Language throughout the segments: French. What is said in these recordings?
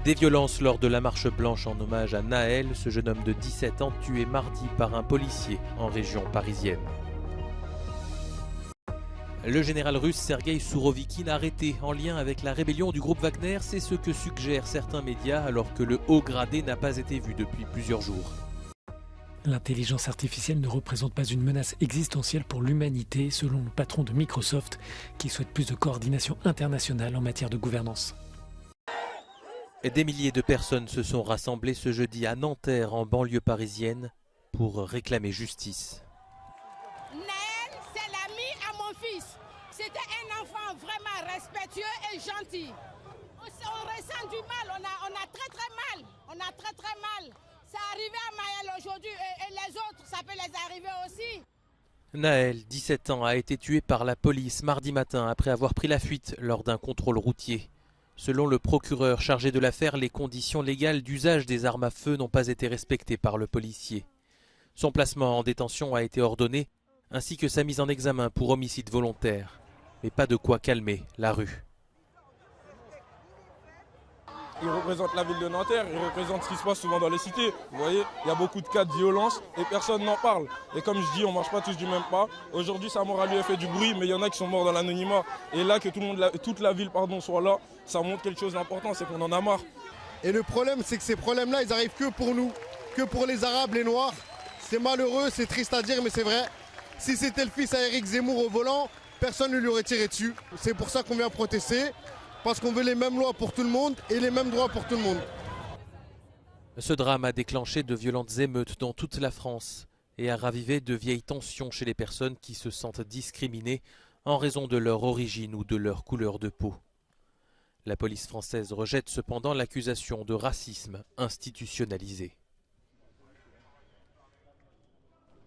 Des violences lors de la marche blanche en hommage à Naël, ce jeune homme de 17 ans tué mardi par un policier en région parisienne. Le général russe Sergueï Sourovikine arrêté en lien avec la rébellion du groupe Wagner, c'est ce que suggèrent certains médias alors que le haut gradé n'a pas été vu depuis plusieurs jours. L'intelligence artificielle ne représente pas une menace existentielle pour l'humanité, selon le patron de Microsoft, qui souhaite plus de coordination internationale en matière de gouvernance. Des milliers de personnes se sont rassemblées ce jeudi à Nanterre, en banlieue parisienne, pour réclamer justice. Naël, c'est l'ami à mon fils. C'était un enfant vraiment respectueux et gentil. On ressent du mal, on a très mal. On a très mal. Ça arrivé à Naël aujourd'hui et les autres, ça peut les arriver aussi. Naël, 17 ans, a été tué par la police mardi matin après avoir pris la fuite lors d'un contrôle routier. Selon le procureur chargé de l'affaire, les conditions légales d'usage des armes à feu n'ont pas été respectées par le policier. Son placement en détention a été ordonné, ainsi que sa mise en examen pour homicide volontaire. Mais pas de quoi calmer la rue. Il représente la ville de Nanterre, il représente ce qui se passe souvent dans les cités. Vous voyez, il y a beaucoup de cas de violence et personne n'en parle. Et comme je dis, on ne marche pas tous du même pas. Aujourd'hui, sa mort a lui fait du bruit, mais il y en a qui sont morts dans l'anonymat. Et là, que toute la ville soit là, ça montre quelque chose d'important, c'est qu'on en a marre. Et le problème, c'est que ces problèmes-là, ils arrivent que pour nous, que pour les Arabes, les Noirs. C'est malheureux, c'est triste à dire, mais c'est vrai. Si c'était le fils à Éric Zemmour au volant, personne ne lui aurait tiré dessus. C'est pour ça qu'on vient protester. Parce qu'on veut les mêmes lois pour tout le monde et les mêmes droits pour tout le monde. Ce drame a déclenché de violentes émeutes dans toute la France et a ravivé de vieilles tensions chez les personnes qui se sentent discriminées en raison de leur origine ou de leur couleur de peau. La police française rejette cependant l'accusation de racisme institutionnalisé.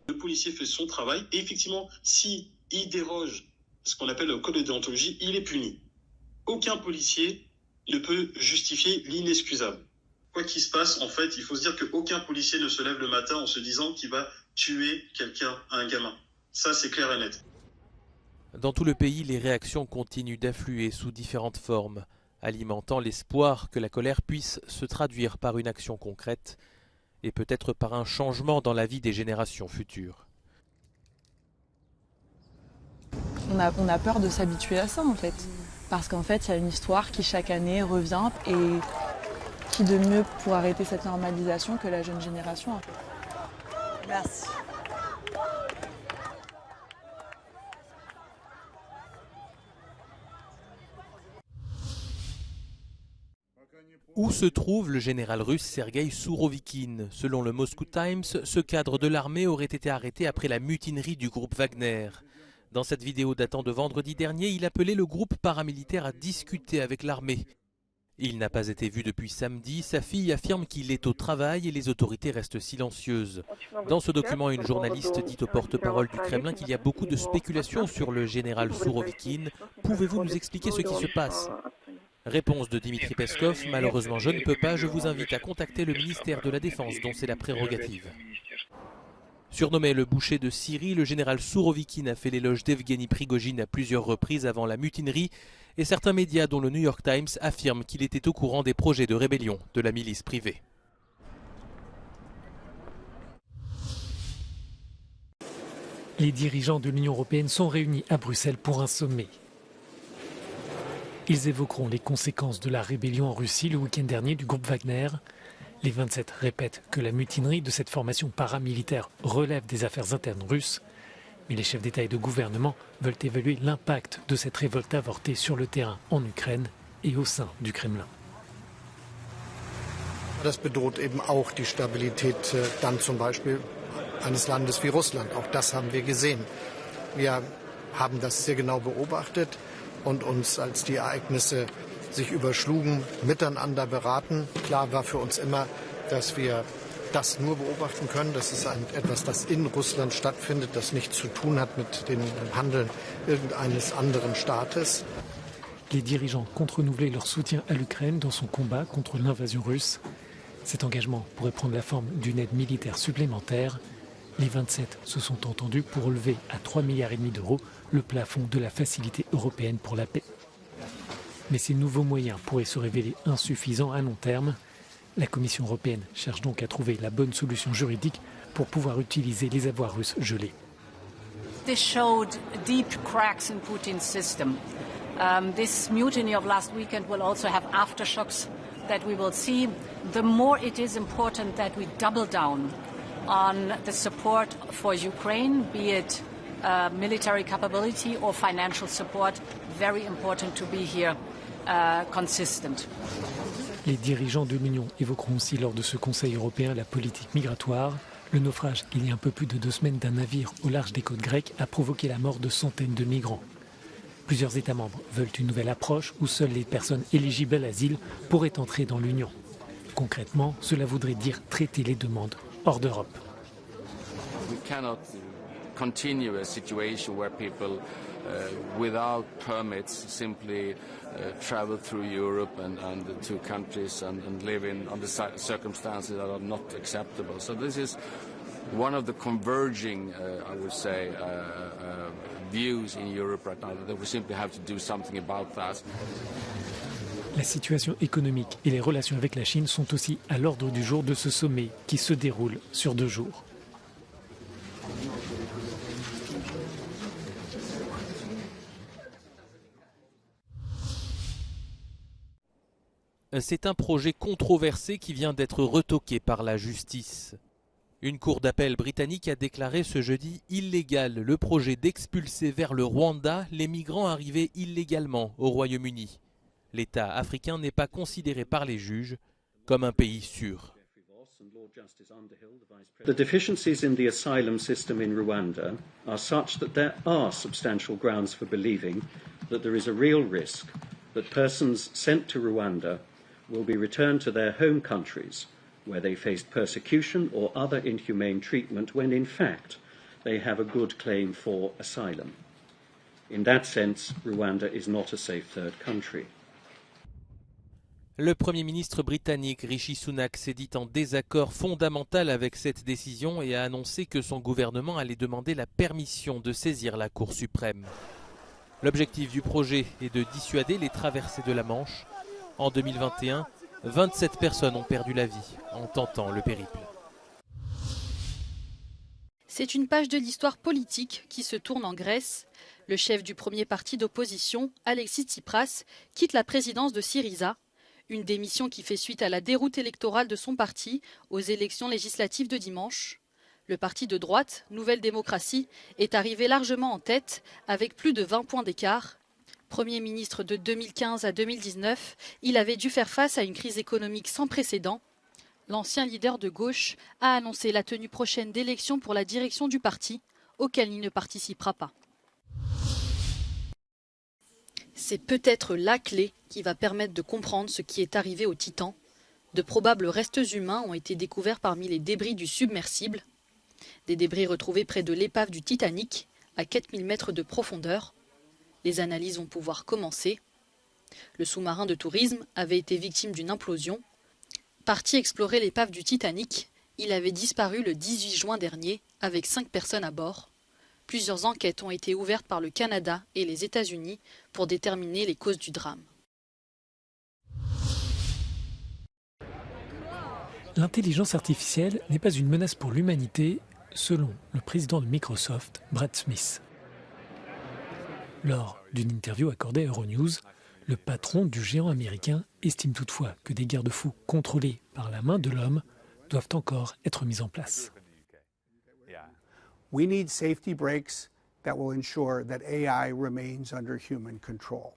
Le policier fait son travail et effectivement, s'il déroge ce qu'on appelle le code de déontologie, il est puni. Aucun policier ne peut justifier l'inexcusable. Quoi qu'il se passe, en fait, il faut se dire qu'aucun policier ne se lève le matin en se disant qu'il va tuer quelqu'un, un gamin. Ça, c'est clair et net. Dans tout le pays, les réactions continuent d'affluer sous différentes formes, alimentant l'espoir que la colère puisse se traduire par une action concrète et peut-être par un changement dans la vie des générations futures. On a peur de s'habituer à ça, en fait. Parce qu'en fait, il y a une histoire qui chaque année revient et qui de mieux pour arrêter cette normalisation que la jeune génération. Merci. Où se trouve le général russe Sergueï Sourovikine? Selon le Moscow Times, ce cadre de l'armée aurait été arrêté après la mutinerie du groupe Wagner. Dans cette vidéo datant de vendredi dernier, il appelait le groupe paramilitaire à discuter avec l'armée. Il n'a pas été vu depuis samedi. Sa fille affirme qu'il est au travail et les autorités restent silencieuses. Dans ce document, une journaliste dit au porte-parole du Kremlin qu'il y a beaucoup de spéculations sur le général Sourovikine. Pouvez-vous nous expliquer ce qui se passe? Réponse de Dimitri Peskov, malheureusement je ne peux pas, je vous invite à contacter le ministère de la Défense dont c'est la prérogative. Surnommé le boucher de Syrie, le général Sourovikine a fait l'éloge d'Evgeny Prigojine à plusieurs reprises avant la mutinerie et certains médias dont le New York Times affirment qu'il était au courant des projets de rébellion de la milice privée. Les dirigeants de l'Union européenne sont réunis à Bruxelles pour un sommet. Ils évoqueront les conséquences de la rébellion en Russie le week-end dernier du groupe Wagner. Les 27 répètent que la mutinerie de cette formation paramilitaire relève des affaires internes russes. Mais les chefs d'État et de gouvernement veulent évaluer l'impact de cette révolte avortée sur le terrain en Ukraine et au sein du Kremlin. Das bedroht eben auch die Stabilität dann zum Beispiel eines Landes wie Russland. Auch das haben wir gesehen. Wir haben das sehr genau beobachtet und uns, als die Ereignisse sich überschlugen, miteinander beraten. Klar war für uns immer, dass wir das nur beobachten können. Das ist etwas, das in Russland stattfindet, das nichts zu tun hat mit dem Handeln irgendeines anderen Staates. Les dirigeants comptent renouveler leur soutien à l'Ukraine dans son combat contre l'invasion russe. Cet engagement pourrait prendre la forme d'une aide militaire supplémentaire. Les 27 se sont entendus pour relever à 3,5 milliards d'euros le plafond de la Facilité européenne pour la paix. Mais ces nouveaux moyens pourraient se révéler insuffisants à long terme. La Commission européenne cherche donc à trouver la bonne solution juridique pour pouvoir utiliser les avoirs russes gelés. This showed deep cracks in Putin's system. This mutiny of last weekend will also have aftershocks that we will see. The more it is important that we double down on the support for Ukraine, be it military capability or financial support, very important to be here consistent. Les dirigeants de l'Union évoqueront aussi lors de ce Conseil européen la politique migratoire. Le naufrage, il y a un peu plus de 2 semaines, d'un navire au large des côtes grecques a provoqué la mort de centaines de migrants. Plusieurs États membres veulent une nouvelle approche où seules les personnes éligibles à l'asile pourraient entrer dans l'Union. Concrètement, cela voudrait dire traiter les demandes hors d'Europe. We cannot continue a situation where people without permits simply travel through Europe and the two countries and live under circumstances that are not acceptable. So this is one of the converging, I would say, views in Europe right now, that we simply have to do something about that. La situation économique et les relations avec la Chine sont aussi à l'ordre du jour de ce sommet qui se déroule sur 2 jours. C'est un projet controversé qui vient d'être retoqué par la justice. Une cour d'appel britannique a déclaré ce jeudi illégal le projet d'expulser vers le Rwanda les migrants arrivés illégalement au Royaume-Uni. L'État africain n'est pas considéré par les juges comme un pays sûr. The deficiencies in the asylum system in Rwanda are such that there are substantial grounds for believing that there is a real risk that persons sent to Rwanda will be returned to their home countries where they faced persecution or other inhumane treatment when in fact they have a good claim for asylum. In that sense, Rwanda is not a safe third country. Le Premier ministre britannique Rishi Sunak s'est dit en désaccord fondamental avec cette décision et a annoncé que son gouvernement allait demander la permission de saisir la Cour suprême. L'objectif du projet est de dissuader les traversées de la Manche. En 2021, 27 personnes ont perdu la vie en tentant le périple. C'est une page de l'histoire politique qui se tourne en Grèce. Le chef du premier parti d'opposition, Alexis Tsipras, quitte la présidence de Syriza. Une démission qui fait suite à la déroute électorale de son parti aux élections législatives de dimanche. Le parti de droite, Nouvelle Démocratie, est arrivé largement en tête avec plus de 20 points d'écart. Premier ministre de 2015 à 2019, il avait dû faire face à une crise économique sans précédent. L'ancien leader de gauche a annoncé la tenue prochaine d'élections pour la direction du parti, auquel il ne participera pas. C'est peut-être la clé qui va permettre de comprendre ce qui est arrivé au Titan. De probables restes humains ont été découverts parmi les débris du submersible. Des débris retrouvés près de l'épave du Titanic, à 4000 mètres de profondeur. Les analyses vont pouvoir commencer. Le sous-marin de tourisme avait été victime d'une implosion. Parti explorer l'épave du Titanic, il avait disparu le 18 juin dernier avec 5 personnes à bord. Plusieurs enquêtes ont été ouvertes par le Canada et les États-Unis pour déterminer les causes du drame. L'intelligence artificielle n'est pas une menace pour l'humanité, selon le président de Microsoft, Brad Smith. Lors d'une interview accordée à Euronews, le patron du géant américain estime toutefois que des garde-fous contrôlés par la main de l'homme doivent encore être mis en place. We need safety breaks that will ensure that AI remains under human control.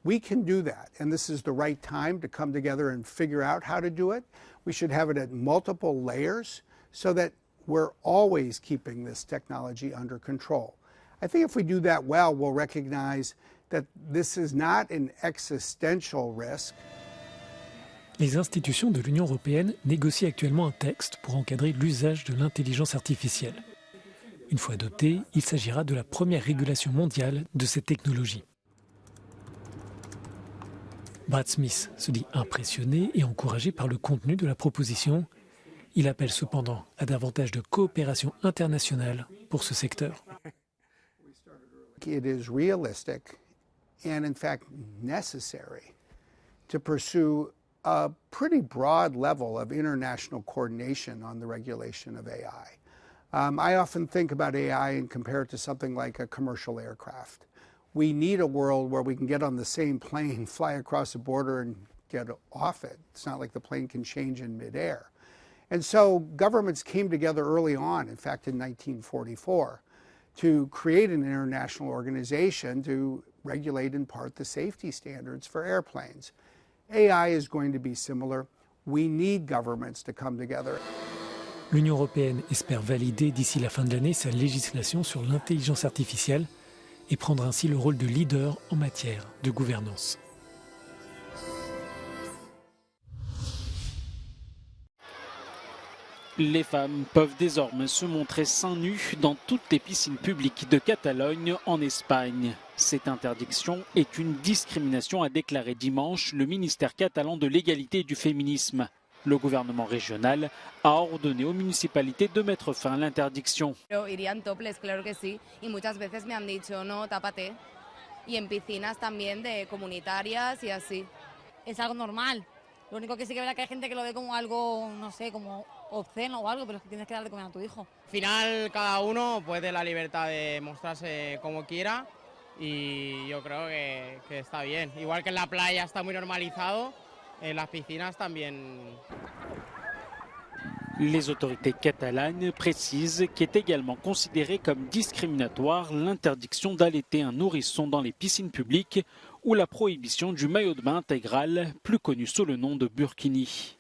We can do that, and this is the right time to come together and figure out how to do it. We should have it at multiple layers so that we're always keeping this technology under control. I think if we do that well, we'll recognize that this is not an existential risk. Les institutions de l'Union européenne négocient actuellement un texte pour encadrer l'usage de l'intelligence artificielle. Une fois adopté, il s'agira de la première régulation mondiale de cette technologie. Brad Smith se dit impressionné et encouragé par le contenu de la proposition. Il appelle cependant à davantage de coopération internationale pour ce secteur. It is realistic and in fact necessary to pursue a pretty broad level of international coordination on the regulation of AI. I often think about AI and compare it to something like a commercial aircraft. We need a world where we can get on the same plane, fly across the border, and get off it. It's not like the plane can change in midair. And so governments came together early on, in fact in 1944, to create an international organization to regulate in part the safety standards for airplanes. AI is going to be similar. We need governments to come together. L'Union européenne espère valider d'ici la fin de l'année sa législation sur l'intelligence artificielle et prendre ainsi le rôle de leader en matière de gouvernance. Les femmes peuvent désormais se montrer seins nus dans toutes les piscines publiques de Catalogne en Espagne. Cette interdiction est une discrimination, a déclaré dimanche le ministère catalan de l'égalité et du féminisme. Le gouvernement régional a ordonné aux municipalités de mettre fin à l'interdiction. Irían topless, claro que sí, y muchas veces me han dicho no, tápate. Y en piscinas también de comunitarias y así. Es algo normal. Lo único que sí que verá que hay gente que lo ve como algo, no sé, como obsceno o algo, pero es que tienes que darle de comer a tu hijo. Al final cada uno puede tener la libertad de mostrarse como quiera y yo creo que está bien. Igual que en la playa está muy normalizado, en las piscinas también. Les autorités catalanes précisent qu'est également considérée comme discriminatoire l'interdiction d'allaiter un nourrisson dans les piscines publiques ou la prohibition du maillot de bain intégral, plus connu sous le nom de burkini.